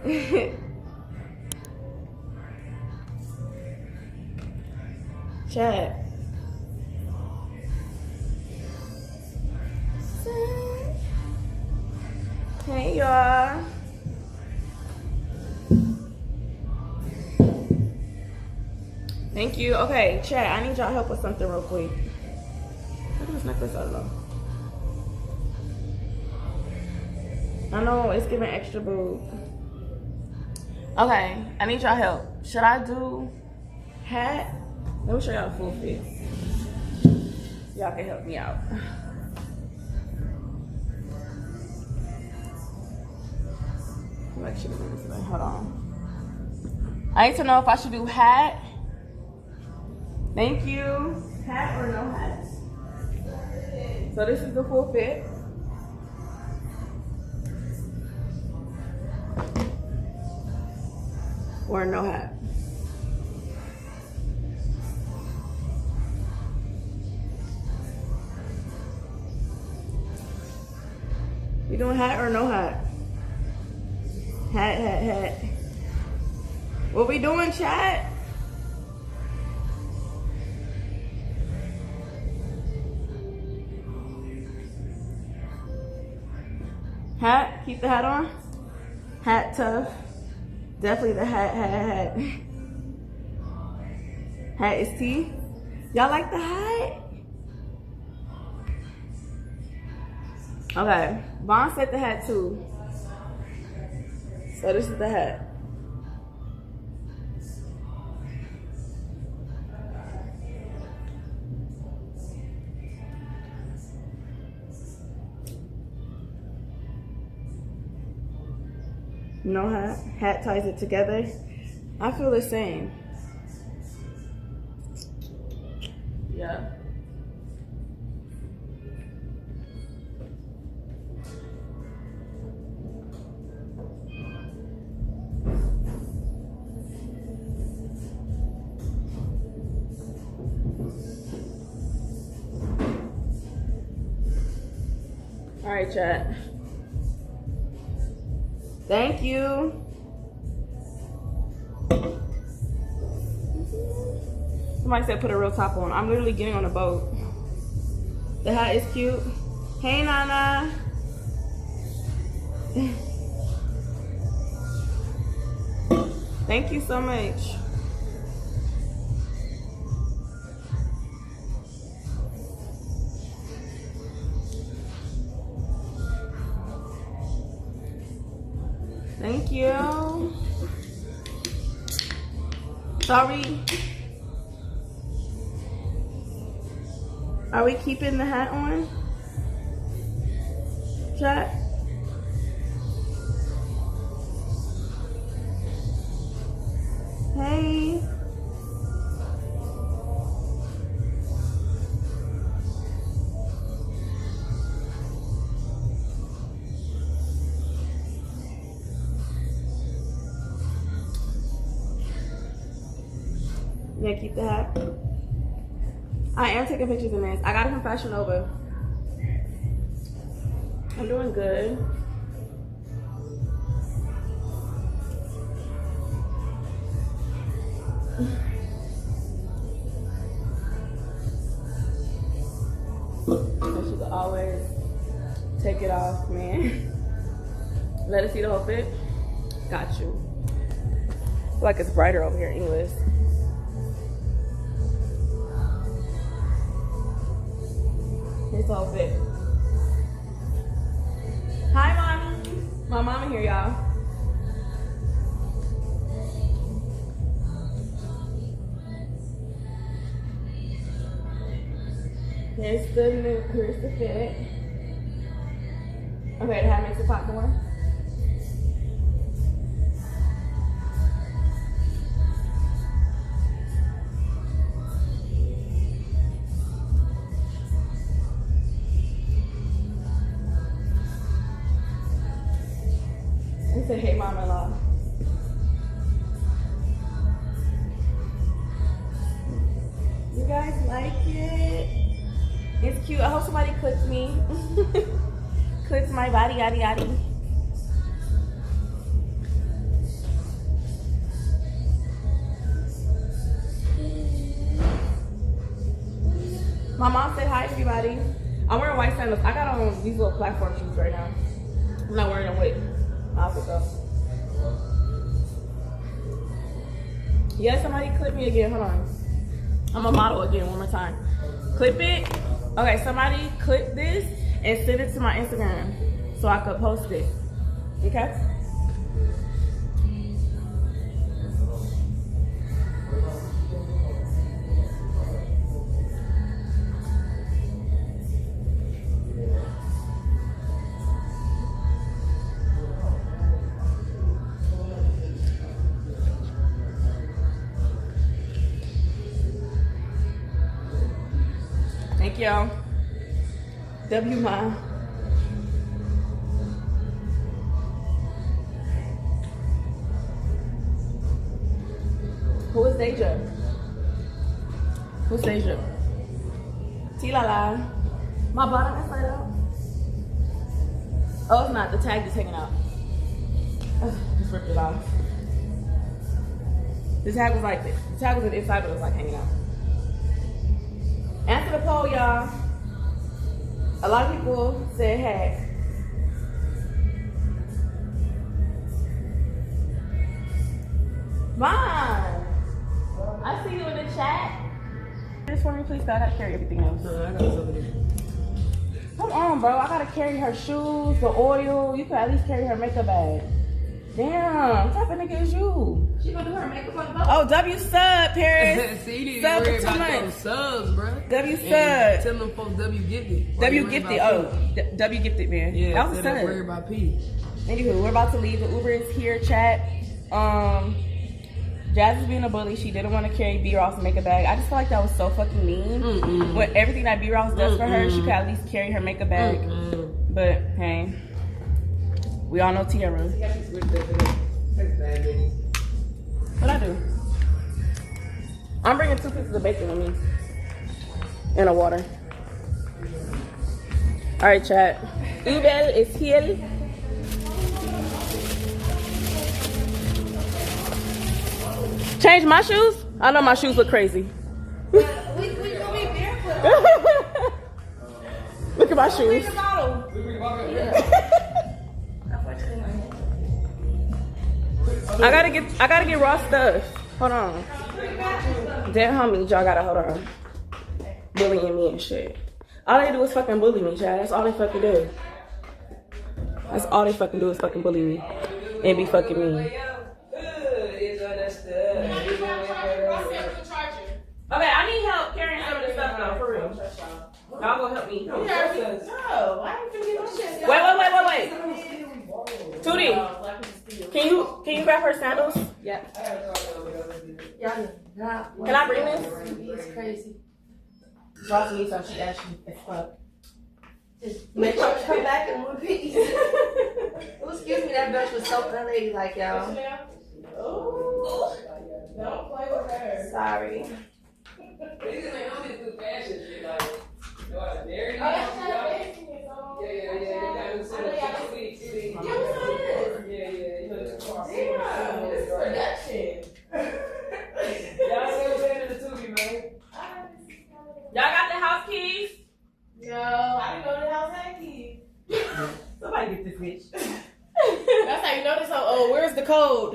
Chat. Hey y'all. Thank you. Okay, chat. I need y'all help with something real quick. Look at this necklace out though. I know it's giving extra boob. Okay, I need y'all help. Should I do hat? Let me show y'all the full fit. Y'all can help me out. Hold on. I need to know if I should do hat. Thank you. Hat or no hat? So this is the full fit. Or no hat. You doing hat or no hat? Hat, hat, hat. What we doing, chat? Hat? Keep the hat on? Hat tough. Definitely the hat, hat, hat. Hat is tea. Y'all like the hat? Okay. Vaughn said the hat too. So this is the hat. No hat. Hat ties it together. I feel the same. Yeah. All right, chat. Thank you. Somebody said put a real top on. I'm literally getting on a boat. The hat is cute. Hey, Nana. Thank you so much. Thank you. Sorry. Are we keeping the hat on? Chat. Hey. Yeah, keep the hat. I am taking pictures in this. I got it from Fashion Nova. I'm doing good. I should always take it off, man. Let it see the whole fit. Got you. I feel like it's brighter over here anyways. It's all fit. Hi, mommy. My mama here, y'all. Here's the fit. Okay, the hat makes it pop more. Say hey, mama-in-law. You guys like it? It's cute. I hope somebody clicks me. Clicks my body, yaddy yaddy. everybody. I'm wearing white sandals. I got on these little platform shoes right now. I'm not wearing them with my outfit though. Yeah, somebody clip me again. Hold on. I'm a model again one more time. Clip it. Okay, somebody clip this and send it to my Instagram so I could post it. Okay? Thank y'all. W mine. Who is Deja? Who's Deja? T-la-la. My bottom is light out. Oh, it's not. The tag is hanging out. Just ripped it off. The tag was like this. The tag was on the inside, but it was like hanging out. Answer the poll, y'all. A lot of people said hack. Mom, I see you in the chat. This for me, please. I gotta carry everything else. I got some of this. Come on, bro. I gotta carry her shoes, the oil. You could at least carry her makeup bag. Damn, what type of nigga is you? She gonna do her makeup on the boat. Oh, W sub, Paris. See, you need Sub to worry for 2 about months. those subs, bro. W sub. Tell them folks W gifted. W gifted. Oh, W gifted, man. Yeah, that was a so sub. worry about P. Anywho, we're about to leave. The Uber is here, chat. Jazz is being a bully. She didn't want to carry B-Ross makeup bag. I just feel like that was so fucking mean. With everything that B-Ross does for her, she could at least carry her makeup bag. But hey, we all know Tiara. What I do? I'm bringing 2 pieces of bacon with me and a water. All right, chat. Uber is here. Change my shoes? I know my shoes look crazy. We gonna be barefoot. Look at my shoes. I gotta get raw stuff. Hold on. Damn homies, y'all gotta hold on. Bullying me and shit. All they do is fucking bully me, child. That's all they fucking do. That's all they fucking do is fucking bully me. And be fucking me. Okay, I need help carrying some of this stuff though, for real. Y'all gonna help me. No, I ain't finna get no shit. Wait. Tootie, can you grab her sandals? Yeah. Can I bring this? It's crazy. Ross needs some. She asked me as fuck. Just make sure to come back in one piece. Oh, excuse me, that bitch was so unladylike, y'all. Oh, don't play with her. Sorry. Y'all got the house keys? Yo, I didn't know the house had keys. Somebody get this bitch. That's how you know this. Oh, where's the code?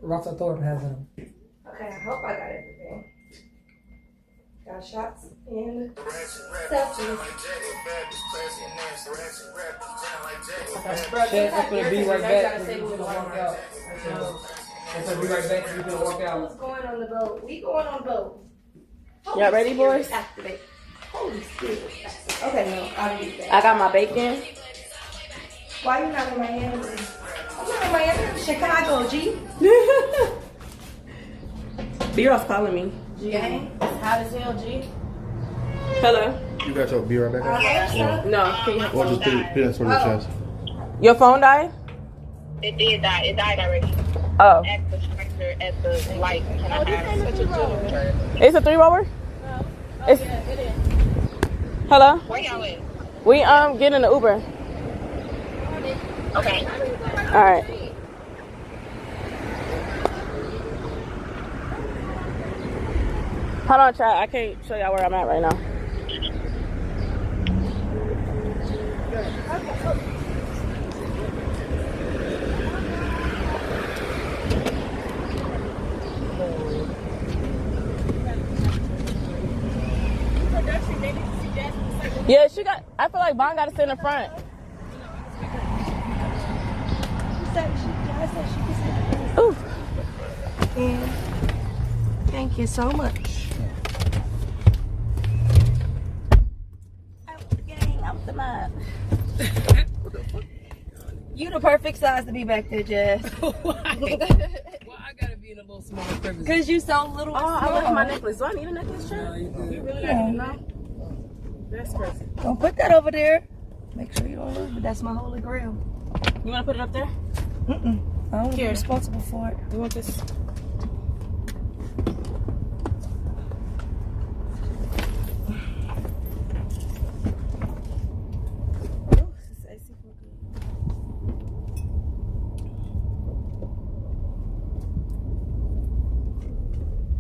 Rossa Thorpe has them. Okay, I hope I got everything. Got shots and selfies. That's gonna be right back. We're gonna walk out. That's gonna be right back. We're gonna walk out. Who's going on the boat? We going on the boat. Y'all ready, boys? Activate. Holy Spirit. Okay, no, I'll do that. I got my bacon. Why you not in Miami? I'm not in Miami. Chicago, G. B-Ross calling me. Gang. It's hot as hell, G. Hello. You got your beer right back up? No, can you Or just put it on your chest. Your phone died? It did die. It died already. Oh. At the structure, at the light. Can I have such a gentle? It's a 3-rower? It's... Hello? Where y'all at? We getting an Uber. Okay. All right. Hold on, chat. I can't show y'all where I'm at right now. Yeah, she got. I feel like Vaughn got to sit in the front. Ooh. Yeah. Thank you so much. Out the gang, out the mud. You the perfect size to be back there, Jess. Why I gotta be in a little small crevice? Cause you so little. Oh, I left my necklace. Do I need a necklace, chat? No, you good. You really don't know? That's crazy. Don't put that over there. Make sure you don't lose it. That's my holy grail. You want to put it up there? I don't be responsible for it. You want this? Oh, this is icy for good.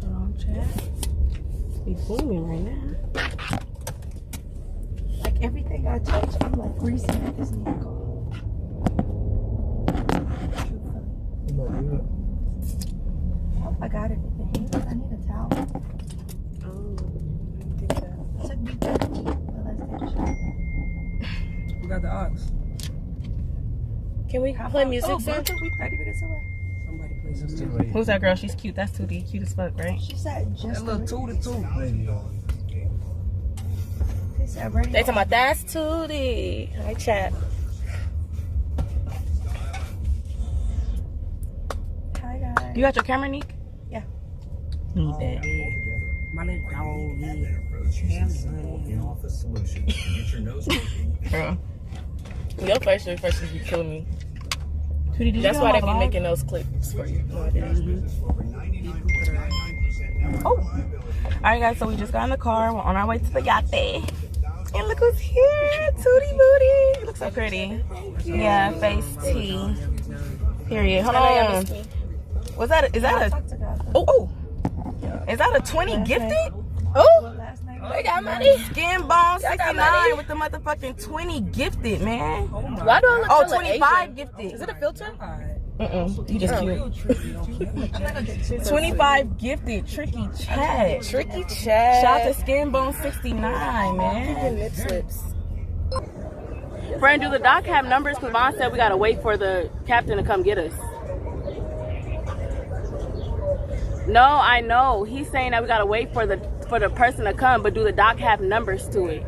Hold on, chat. Be booming right now. Like everything I touch, I'm like greasing at this new car. I got everything. I need a towel. Oh, I didn't think that. It took me 30, but let's take a shot. We got the ox. Can we play music, sir? We 30 minutes away. Somebody play some music. Who's that girl? She's cute. That's Tootie. Cute as fuck, right? She said just That little a 2 to 2. They said ready. They talking about that's Tootie. Hi, chat. Hi guys. You got your camera, Nick? Yeah. Need that. My little dog. Girl. Your facial expressions be killing me. That's why they be making those clips for you. No, I didn't. Oh. Alright, guys, so we just got in the car. We're on our way to the yacht. And look who's here. Tootie Booty. You look so pretty. Yeah, face T. Period. Hold on. Was that, is that a, oh. Is that a 20 gifted? Oh. They got money. Skin Bone 69 with the motherfucking 20 gifted, man. Why do I look 25 gifted. Is it a filter? You just cute. 25 gifted. Tricky Chad. Tricky Chad. Shout out to Skin Bone 69, man. Lip slips. Friend, do the doc have numbers? Because Vaughn said we gotta wait for the captain to come get us. No, I know. He's saying that we gotta wait for the person to come, but do the doc have numbers to it?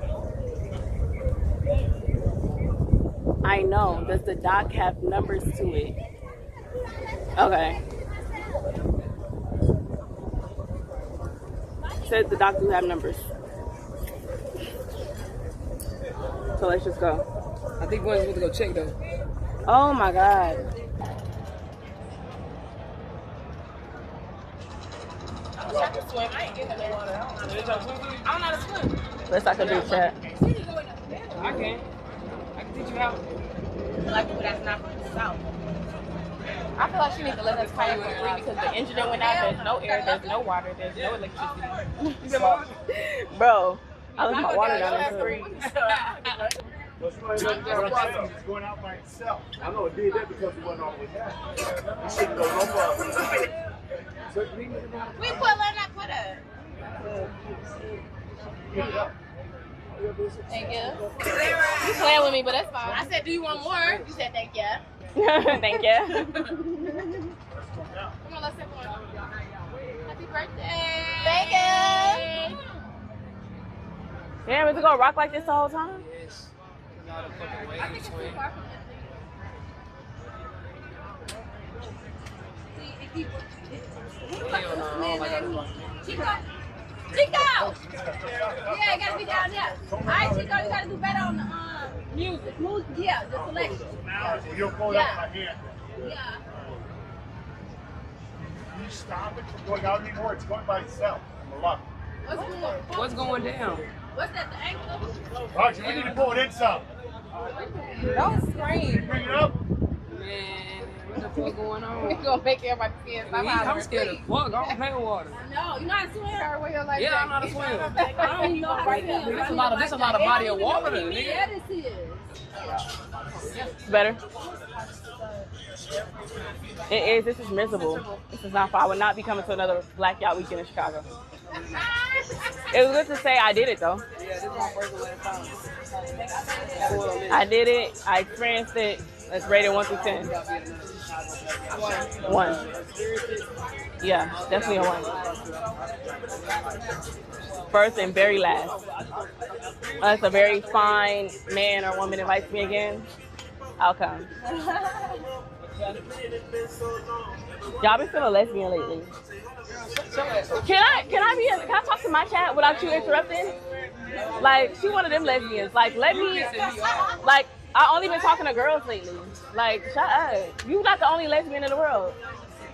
I know. Does the doc have numbers to it? Okay. Said the doc do have numbers. So let's just go. I think one's supposed to go check though. Oh my God. I can swim. I ain't getting in the water. I don't know how to swim. Let's I can do chat. I can teach you how. Like people that's not from the south. I feel like she needs to let us play for free because the engine that went out, there's no air, there's no water, there's no electricity. Bro, I left my water down there free. It's going out by itself. I know it did that because it wasn't always that. It shouldn't go no further. We put not put her. Thank you. You playing with me, but that's fine. I said, do you want more? You said, thank you. Thank you. Come on, let's take one. Happy birthday. Thank you. Damn, is it gonna rock like this the whole time? Yes. I think it's too far from Chico! Chico! Yeah, you gotta be down there. Alright, Chico, you gotta do better on the music. Yeah, the selection. You'll pull it up my hand. Yeah. Can you stop it from going out anymore? It's going by itself. What's going down? What's that, the ankle? Roger, we need to pull it in some. Don't scream. Bring it up. Man, what the What's going on? We gonna make everybody scared. I'm scared of fuck. I don't play with water. No, you know how to swim? Yeah, I'm not a swimmer. I don't even know how to swim. There's a lot of body of water, nigga. Yeah, this is. It's better. It is. This is miserable. This is not fun. I would not be coming to another blackout weekend in Chicago. It was good to say I did it though. Yeah, this is my first and last time. I did it. I experienced it. Let's rate it 1 through 10. 1. Yeah, definitely a 1. First and very last. Unless a very fine man or woman invites me again, I'll come. Y'all been feeling lesbian lately. Can I talk to my cat without you interrupting? Like, she one of them lesbians. Like, let me, like, I only been talking to girls lately. Like, shut up. You not the only lesbian in the world.